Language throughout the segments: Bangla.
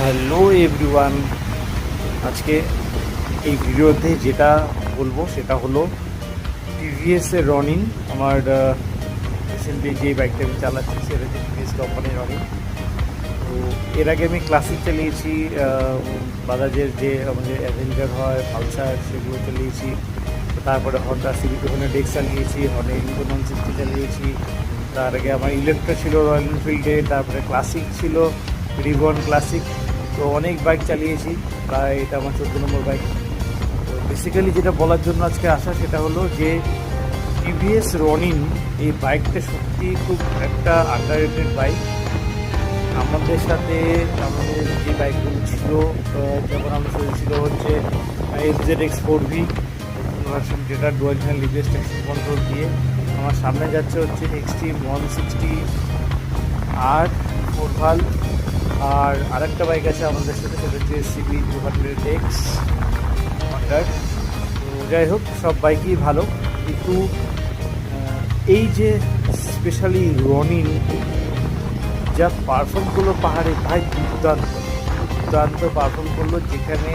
হ্যালো এভরিওয়ান, আজকে এই ভিডিওতে যেটা বলবো সেটা হলো টিভিএসের রনিং। আমার রিসেন্টলি যে বাইকটা আমি চালাচ্ছি সেটা হচ্ছে টিভিএস কোম্পানির রনিং। তো এর আগে আমি ক্লাসিক চালিয়েছি, বাজাজের যে আমাদের অ্যাভেঞ্জার হয়, পালসার, সেগুলো চালিয়েছি। তারপরে হন্ডা সিভিক ওখানে ডেক্স চালিয়েছি, হন্ডা ইনকো 160 চালিয়েছি। তার আগে আমার ইলেকট্রা ছিল রয়্যাল এনফিল্ডে, তারপরে ক্লাসিক ছিল রিবন ক্লাসিক। তো অনেক বাইক চালিয়েছি, প্রায় এটা আমার 14 নম্বর বাইক। তো বেসিক্যালি যেটা বলার জন্য আজকে আসা সেটা হলো যে টিভিএস রনিং এই বাইকটা সত্যি খুব একটা আন্ডাররেটেড বাইক। আমাদের সাথে আমাদের যে বাইকগুলো ছিল, যেমন আমাদের ছিল হচ্ছে FZX4V ভার্সন, যেটা dual channel liver traction control দিয়ে। আমার সামনে যাচ্ছে হচ্ছে এক্সট্রিম 160 আর 4 ভালভ। আর আরেকটা বাইক আছে আমাদের সাথে, সেটা হচ্ছে CB 200X হন্ডার। তো যাই হোক, সব বাইকই ভালো, কিন্তু এই যে স্পেশালি রনিং যা পারফর্ম করলো পাহাড়ে, ভাই দুর্দান্ত পারফর্ম করলো। যেখানে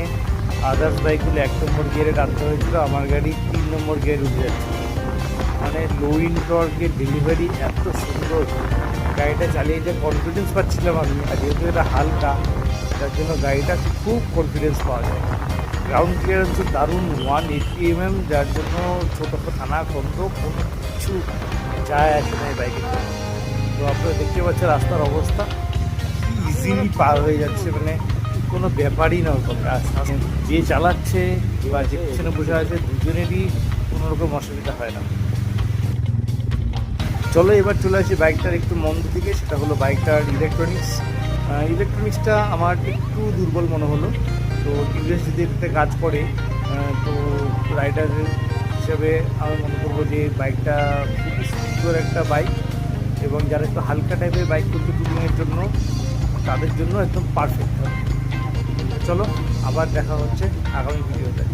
আদার্স বাইকগুলো 1 নম্বর গিয়ারে টানতে হয়েছিল, আমার গাড়ি 3 নম্বর গিয়ারে উঠে যাচ্ছে। মানে লো ইন টর্কের ডেলিভারি এত সুন্দর, গাড়িটা চালিয়ে যে কনফিডেন্স পাচ্ছিলাম আমি। আর যেহেতু এটা হালকা, তার জন্য গাড়িটা খুব কনফিডেন্স পাওয়া যায়। গ্রাউন্ড ক্লিয়ারেন্সও দারুণ 180 mm, যার জন্য ছোটো থানা খন্দ কোনো কিছু যায় আসে না এই বাইকের জন্য। তো আপনারা দেখতে পাচ্ছেন রাস্তার অবস্থা, ইজিলি পার হয়ে যাচ্ছে, মানে কোনো ব্যাপারই না ওরকম। যে চালাচ্ছে বা যে পেছনে বসে আছে, দুজনেরই কোনো রকম অসুবিধা হয় না। চলো এবার চলে আসি বাইকটার একটু মন্দ দিকে, সেটা হলো বাইকটার ইলেকট্রনিক্সটা আমার একটু দুর্বল মনে হলো। তো টিভিএস যদি এটাতে কাজ করে, তো রাইডার হিসেবে আমি মনে করবো যে বাইকটা খুবই সুন্দর একটা বাইক, এবং যারা একটু হালকা টাইপের বাইক করতে টুরিংয়ের জন্য, তাদের জন্য একদম পারফেক্ট হবে। চলো আবার দেখা হচ্ছে আগামী ভিডিওতে।